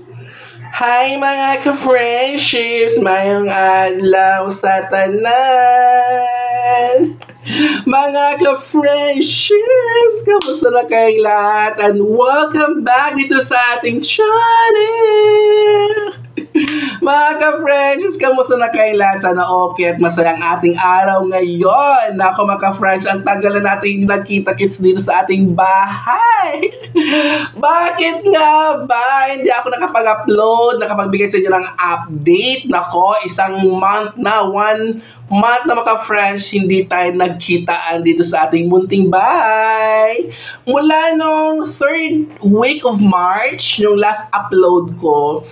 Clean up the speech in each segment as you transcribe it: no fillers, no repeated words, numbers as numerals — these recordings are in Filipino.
Hi mga ka-friendships! Mayong adlaw sa tanan! Mga ka-friendships! Kamusta na kayong lahat? And welcome back dito sa ating channel! Mga ka-friends, kamusta na kayo lahat? Sana okay at masayang ating araw ngayon. Nako mga ka-friends, ang tagal na natin hindi nagkita-kits dito sa ating bahay. Bakit nga ba? Hindi ako nakapag-upload, nakapagbigay sa inyo ng update. Nako, isang month na, 1 month na mga friends, hindi tayo nagkitaan dito sa ating munting bahay. Mula nung 3rd week of March, yung last upload ko,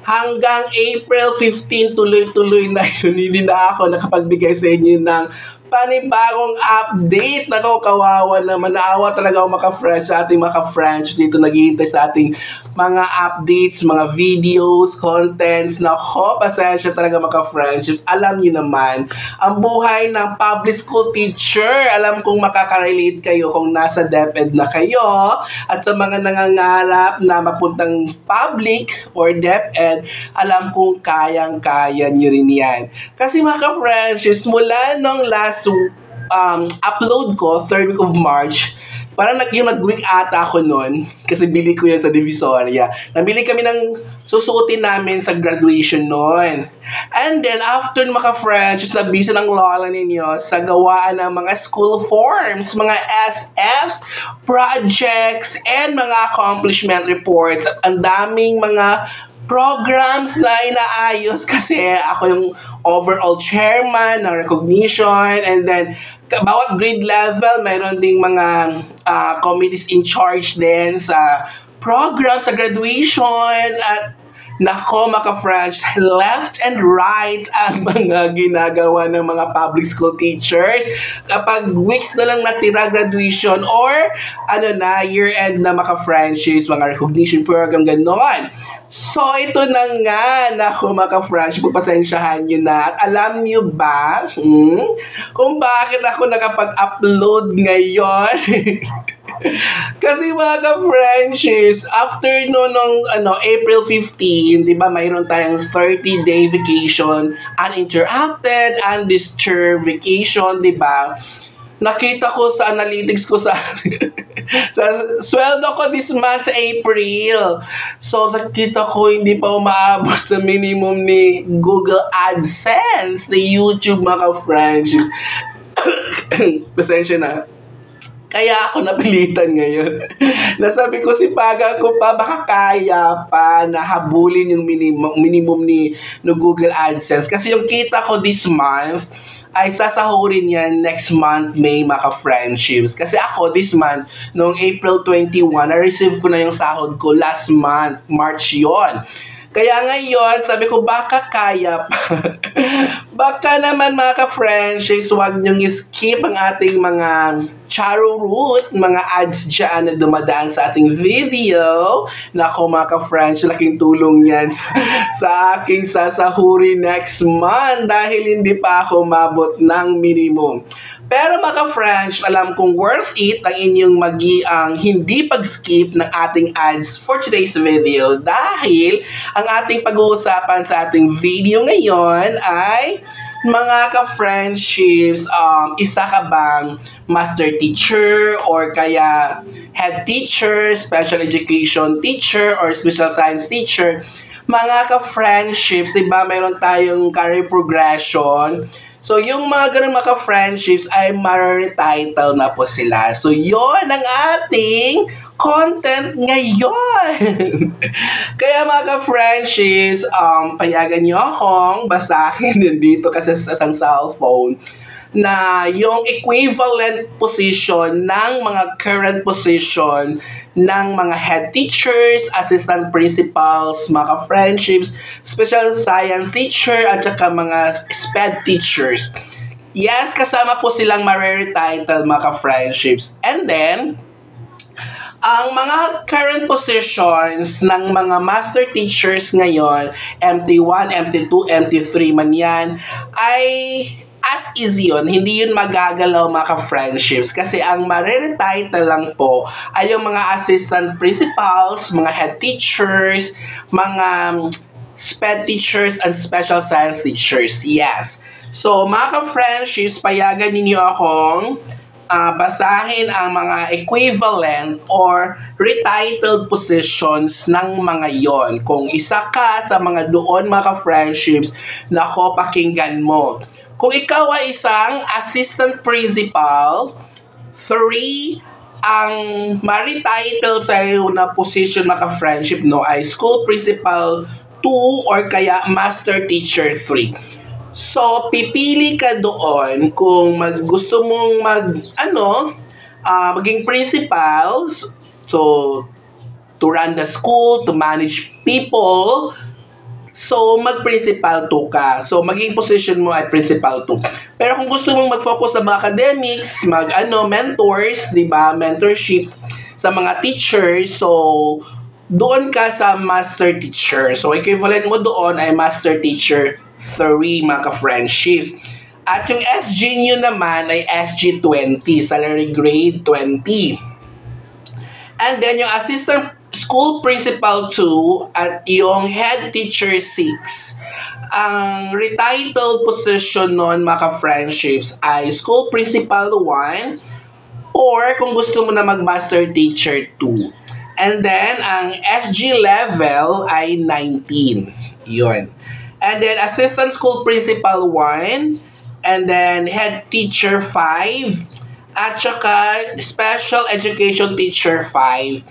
hanggang April 15, tuloy-tuloy na yun. Hindi na ako nakapagbigay sa inyo ng panibagong update. Nako, kawawa naman. Naawa talaga ako maka-friends sa ating maka-friends dito naghihintay sa ating mga updates, mga videos, contents. Nako, pasensya talaga maka-friends. Alam niyo naman, ang buhay ng public school teacher, alam kong makaka-relate kayo kung nasa DepEd na kayo at sa mga nangangarap na mapuntang public or DepEd, alam kong kayang-kaya nyo rin yan. Kasi mga friends, mula nung last upload ko, 3rd week of March, parang yung nag-week ata ako nun, kasi bili ko yan sa Divisoria. Nabili kami ng susuotin namin sa graduation nun. And then, after mga friends, nabisa ng lola ninyo sa gawaan ng mga school forms, mga SFs, projects, and mga accomplishment reports. Ang daming mga programs na inaayos kasi ako yung overall chairman ng recognition, and then bawat grade level mayroon ding mga committees in charge din sa program sa graduation. At nako mga friends, left and right ang mga ginagawa ng mga public school teachers kapag weeks na lang natira graduation or year end na mga friendships, mga recognition program, ganon. So, ito na nga, naku mga friends, pagpasensyahan nyo na. At alam nyo ba kung bakit ako nakapag-upload ngayon? Kasi mga ka-friendships, after nung April 15, di ba, mayroon tayong 30-day vacation, uninterrupted, undisturbed vacation, di ba? Nakita ko sa analytics ko sa sa sweldo ko this month sa April. So, nakita ko hindi pa umaabot sa minimum ni Google AdSense, ni YouTube mga ka-friendships. Pasensya na. Kaya ako napilitan ngayon. Nasabi ko si Paga ko pa, baka kaya pa na habulin yung minimum ni no Google AdSense. Kasi yung kita ko this month, ay sasahurin yan next month, May, mga friendships. Kasi ako, this month, noong April 21, na-receive ko na yung sahod ko last month, March yon. Kaya ngayon, sabi ko, baka kaya pa. Baka naman mga ka-friendships, huwag niyong skip ang ating mga charo root, mga ads dyan na dumadaan sa ating video. Nako mga ka-friends, laking tulong yan sa aking sasahuri next month dahil hindi pa ako mabot ng minimum. Pero mga friends, alam kong worth it ang inyong ang hindi pag-skip ng ating ads for today's video dahil ang ating pag-uusapan sa ating video ngayon ay mga ka-friendships, isa ka bang master teacher or kaya head teacher, special education teacher, or special science teacher? Mga ka-friendships, diba mayroon tayong career progression. So, yung mga ganun mga friendships ay ma-retitle na po sila. So, yon ang ating content ngayon. Kaya mga friendships, payagan nyo akong basahin din dito kasi sa isang cellphone na yung equivalent position ng mga current position ng mga head teachers, assistant principals, mga friendships, special science teacher, at saka mga SPED teachers. Yes, kasama po silang ma-retitle mga friendships. And then, ang mga current positions ng mga master teachers ngayon, MT1, MT2, MT3 man yan, ay as is yun, hindi yun magagalaw mga ka-friendships kasi ang mareretitle lang po ay yung mga assistant principals, mga head teachers, mga SPED teachers, and special science teachers. Yes. So, mga ka-friendships, payagan ninyo akong basahin ang mga equivalent or retitled positions ng mga yon. Kung isa ka sa mga doon mga ka-friendships, nako, pakinggan mo. Kung ikaw ay isang assistant principal, 3 ang marititle sa iyo na position mga ka-friendship no, ay school principal 2 or kaya master teacher 3. So, pipili ka doon kung gusto mong maging principals, so, to run the school, to manage people, so, mag-principal 2 ka. So, maging position mo ay principal 2. Pero kung gusto mong mag-focus sa mga academics, mentors, di ba, mentorship sa mga teachers, so, doon ka sa master teacher. So, equivalent mo doon ay master teacher 3 mga ka-friendships. At yung SG nyo naman ay SG20, salary grade 20. And then yung assistant school principal 2 at yung head teacher 6. Ang retitled position nun mga ka-friendships ay school principal 1 or kung gusto mo na mag-master teacher 2. And then ang SG level ay 19. Yun. And then, assistant school principal 1, and then head teacher 5, at saka special education teacher 5.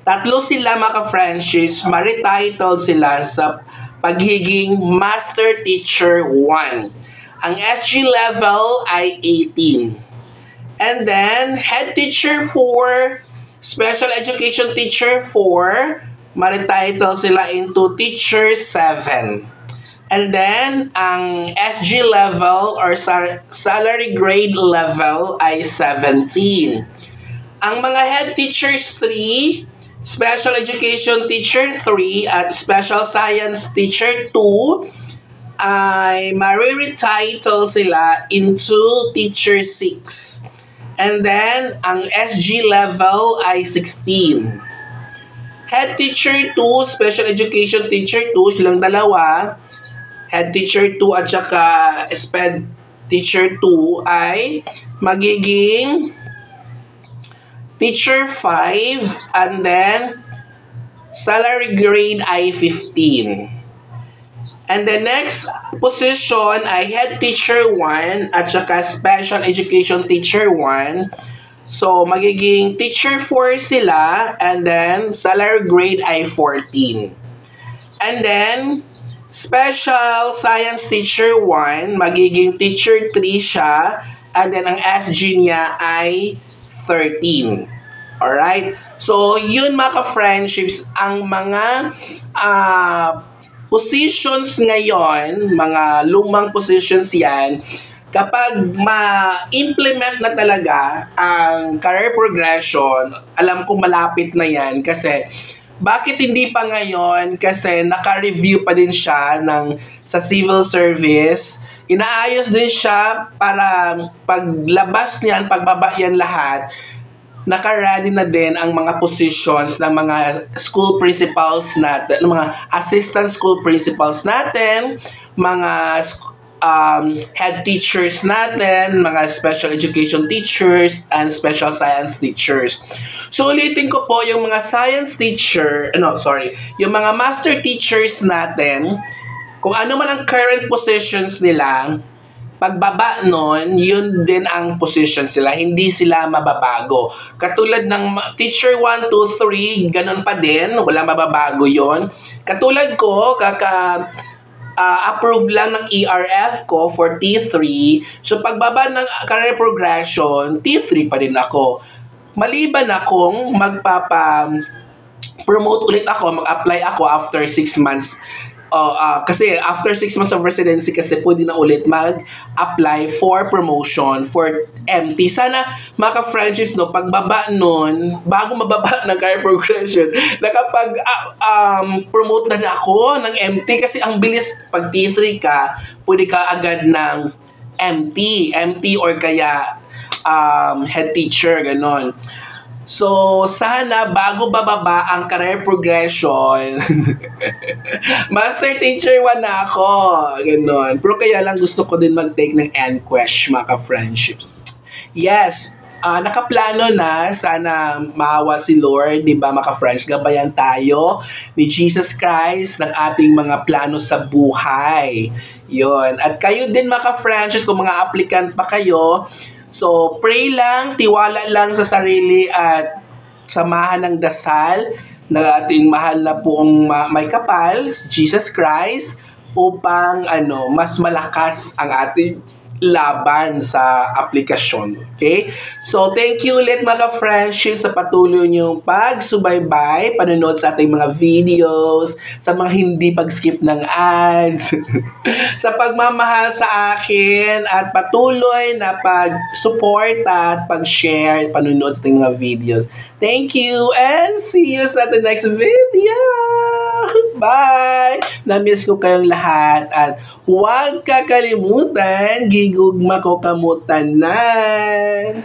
Tatlo sila mga friendships, marititled sila sa pagiging master teacher 1. Ang SG level ay 18. And then, head teacher 4, special education teacher 4, marititled sila into teacher 7. And then, ang SG level or salary grade level ay 17. Ang mga head teachers 3, special education teacher 3, at special science teacher 2 ay mariretitle sila into teacher 6. And then, ang SG level ay 16. Head teacher 2, special education teacher 2, silang dalawa, head teacher 2 at saka SPED teacher 2 ay magiging teacher 5 and then salary grade ay 15. And the next position ay head teacher 1 at saka special education teacher 1. So magiging teacher 4 sila and then salary grade ay 14. And then special science teacher 1, magiging teacher 3 siya, and then ang SG niya ay 13. Alright? So, yun mga ka-friendships, ang mga positions ngayon, mga lumang positions yan, kapag ma-implement na talaga ang career progression, alam ko malapit na yan kasi bakit hindi pa ngayon? Kasi naka-review pa din siya sa civil service. Inaayos din siya para paglabas niyan, pagbaba yan lahat, naka-ready na din ang mga positions ng mga school principals natin, ng mga assistant school principals natin, mga head teachers natin, mga special education teachers, and special science teachers. So, ulitin ko po, yung mga science teacher, yung mga master teachers natin, kung ano man ang current positions nila, pagbaba nun, yun din ang positions sila. Hindi sila mababago. Katulad ng teacher 1, 2, 3, ganun pa din. Wala mababago yon. Katulad ko, approve lang ng ERF ko for T3. So, pagbaba ng career progression, T3 pa rin ako. Maliban akong promote ulit ako, mag-apply ako after 6 months. Kasi after 6 months of residency kasi pwede na ulit mag-apply for promotion for MT. Sana mga ka-friendships, no, pagbaba nun, bago mababa ng career progression, nakapag-promote na ako ng MT kasi ang bilis pag T3 ka, pwede ka agad ng MT or kaya head teacher, ganon. So, sana bago bababa ang career progression, master teacher 1 na ako. Ganon. Pero kaya lang gusto ko din mag-take ng NQuest, mga ka-friendships. Yes, nakaplano na. Sana maawa si Lord, di ba, mga ka-friends? Gabayan tayo ni Jesus Christ ng ating mga plano sa buhay. Yon. At kayo din, mga ka-friends, kung mga applicant pa kayo, so, pray lang, tiwala lang sa sarili at samahan ng dasal na ating mahal na poong may kapal, Jesus Christ, upang mas malakas ang ating laban sa aplikasyon. Okay? So, thank you ulit mga friendships sa patuloy niyong pagsubaybay, panonood sa ating mga videos, sa mga hindi pag-skip ng ads, sa pagmamahal sa akin, at patuloy na pag-support at pag-share, panonood sa ating mga videos. Thank you and see you sa the next video! Bye! Na-miss ko kayong lahat at huwag kakalimutan, gigugma ko kamutanan!